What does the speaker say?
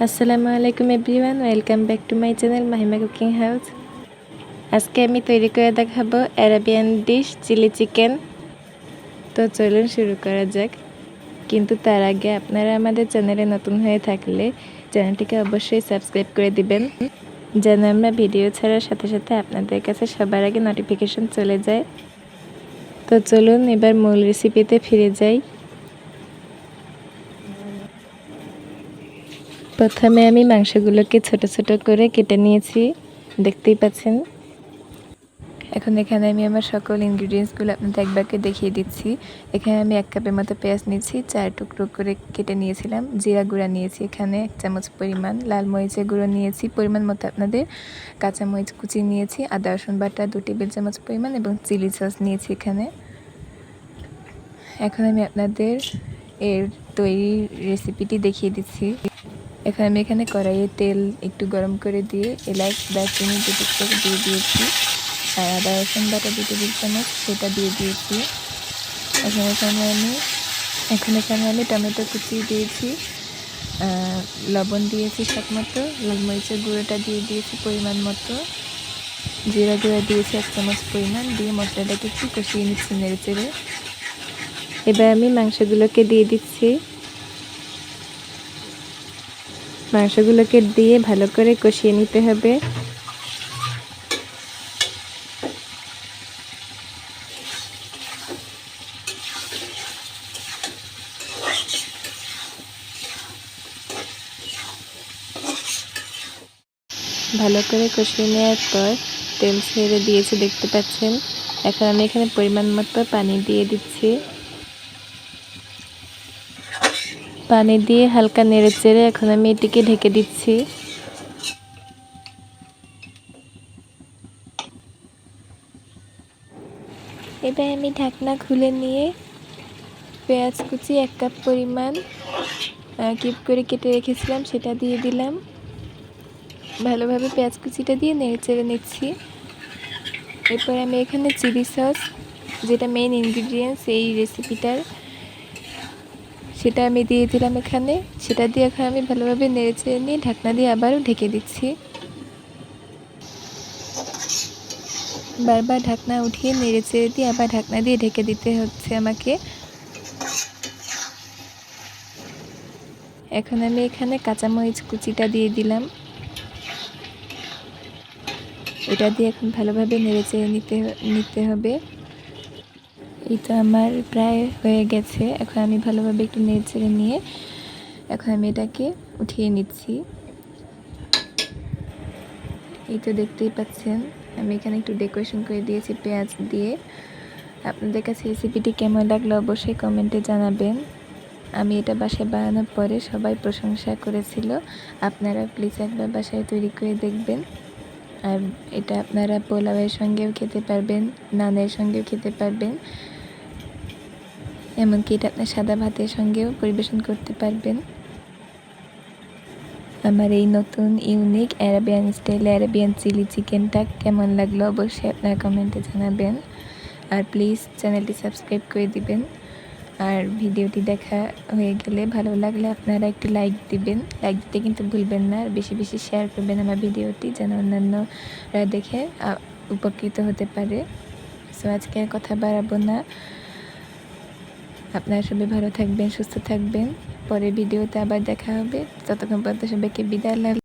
আসসালামু আলাইকুম everyone, welcome back to my channel Mahima cooking house. আজকে আমি তৈরি করে দেখাবো অ্যারাবিয়ান ডিশ চিলি চিকেন। তো চলুন শুরু করা যাক। কিন্তু তার আগে আপনারা আমাদের চ্যানেলে নতুন হয়ে থাকলে চ্যানেলটিকে অবশ্যই সাবস্ক্রাইব করে দিবেন, যেন আমরা ভিডিও ছাড়ার সাথে সাথে আপনাদের কাছে সবার আগে নোটিফিকেশন চলে যায়। তো চলুন এবার মূল রেসিপিতে ফিরে যাই। প্রথমে আমি মাংসগুলোকে ছোট ছোট করে কেটে নিয়েছি, দেখতেই পাচ্ছেন। এখন এখানে আমি আমার সকল ইনগ্রিডিয়েন্টসগুলো আপনাদের একবারকে দেখিয়ে দিচ্ছি। এখানে আমি 1 কাপের মতো পেঁয়াজ নিয়েছি, 4 টুকরো করে কেটে নিয়েছিলাম। জিরা গুঁড়া নিয়েছি এখানে 1 চামচ পরিমাণ, লাল মরিচের গুঁড়ো নিয়েছি পরিমাণ মতো আপনাদের, কাঁচামরিচ কুচি নিয়েছি, আদা রসুন বাটা 2 টেবিল চামচ পরিমাণ এবং চিলি সস নিয়েছি এখানে। এখন আমি আপনাদের এর তৈরি রেসিপিটি দেখিয়ে দিচ্ছি। এখন আমি এখানে কড়াইয়ে তেল একটু গরম করে দিয়ে এলাচ দারচিনি 2 টুকরো দিয়ে দিয়েছি, আর আদা রসুন বাটা 2 টেবিল চামচ সেটা দিয়ে দিয়েছি। এখানে আমি টমেটো কুচি দিয়েছি, লবণ দিয়েছি স্বাদ মতো, লাল মরিচের গুঁড়োটা দিয়ে দিয়েছি পরিমাণ মতো, জিরা গুঁড়া দিয়েছি 1 চামচ পরিমাণ, দিয়ে মশলাটাকে একটু কষিয়ে নিচ্ছি নেড়ে চেড়ে। এবার আমি মাংসগুলোকে দিয়ে দিচ্ছি। মাংসগুলোকে দিয়ে ভালো করে কষিয়ে নিতে হবে। ভালো করে কষিয়ে নেওয়ার পর তেল ছেড়ে দিয়েছে, দেখতে পাচ্ছেন। এখন আমি এখানে পরিমাণ মতো পানি দিয়ে দিচ্ছি। পানি দিয়ে হালকা নেড়ে চেড়ে এখন আমি এটিকে ঢেকে দিচ্ছি। এবার আমি ঢাকনা খুলে নিয়ে পেঁয়াজ কুচি 1 কাপ পরিমাণ কিউব করে কেটে রেখেছিলাম সেটা দিয়ে দিলাম। ভালোভাবে পেঁয়াজ কুচিটা দিয়ে নেড়ে চেড়ে নিচ্ছি। এরপর আমি এখানে চিলি সস, যেটা মেইন ইনগ্রিডিয়েন্টস এই রেসিপিটার, সেটা আমি দিয়ে দিলাম এখানে। সেটা দিয়ে এখন আমি ভালোভাবে নেড়ে চেড়ে নিয়ে ঢাকনা দিয়ে আবারও ঢেকে দিচ্ছি। বারবার ঢাকনা উঠিয়ে নেড়ে চেড়ে দিয়ে আবার ঢাকনা দিয়ে ঢেকে দিতে হচ্ছে আমাকে। এখন আমি এখানে কাঁচামরিচ কুচিটা দিয়ে দিলাম। এটা দিয়ে এখন ভালোভাবে নেড়ে চেড়ে নিতে হবে। এই তো আমার প্রায় হয়ে গেছে। এখন আমি ভালোভাবে একটু নেড়ে চেড়ে নিয়ে এখন আমি এটাকে উঠিয়ে নিচ্ছি। এই তো দেখতেই পাচ্ছেন, আমি এখানে একটু ডেকোরেশন করে দিয়েছি পেঁয়াজ দিয়ে। আপনাদের কাছে রেসিপিটি কেমন লাগলো অবশ্যই কমেন্টে জানাবেন। আমি এটা বাসায় বানানোর পরে সবাই প্রশংসা করেছিল। আপনারা প্লিজ একবার বাসায় তৈরি করে দেখবেন। আর এটা আপনারা পোলাওয়ের সঙ্গেও খেতে পারবেন, নানের সঙ্গেও খেতে পারবেন, এমনকি এটা আপনার সাদা ভাতের সঙ্গেও পরিবেশন করতে পারবেন। আমার এই নতুন ইউনিক অ্যারাবিয়ান স্টাইলে অ্যারাবিয়ান চিলি চিকেনটা কেমন লাগলো অবশ্যই আপনারা কমেন্টে জানাবেন। আর প্লিজ চ্যানেলটি সাবস্ক্রাইব করে দিবেন। আর ভিডিওটি দেখা হয়ে গেলে, ভালো লাগলে আপনারা একটি লাইক দিবেন। লাইক দিতে কিন্তু ভুলবেন না। আর বেশি বেশি শেয়ার করবেন আমার ভিডিওটি, যেন অন্যান্যরা দেখে উপকৃত হতে পারে। সো আজকে আর কথা বাড়াবো না। আপনারা সবাই ভালো থাকবেন, সুস্থ থাকবেন। পরে ভিডিওতে আবার দেখা হবে। ততক্ষণ পর্যন্ত সবাইকে বিদায়।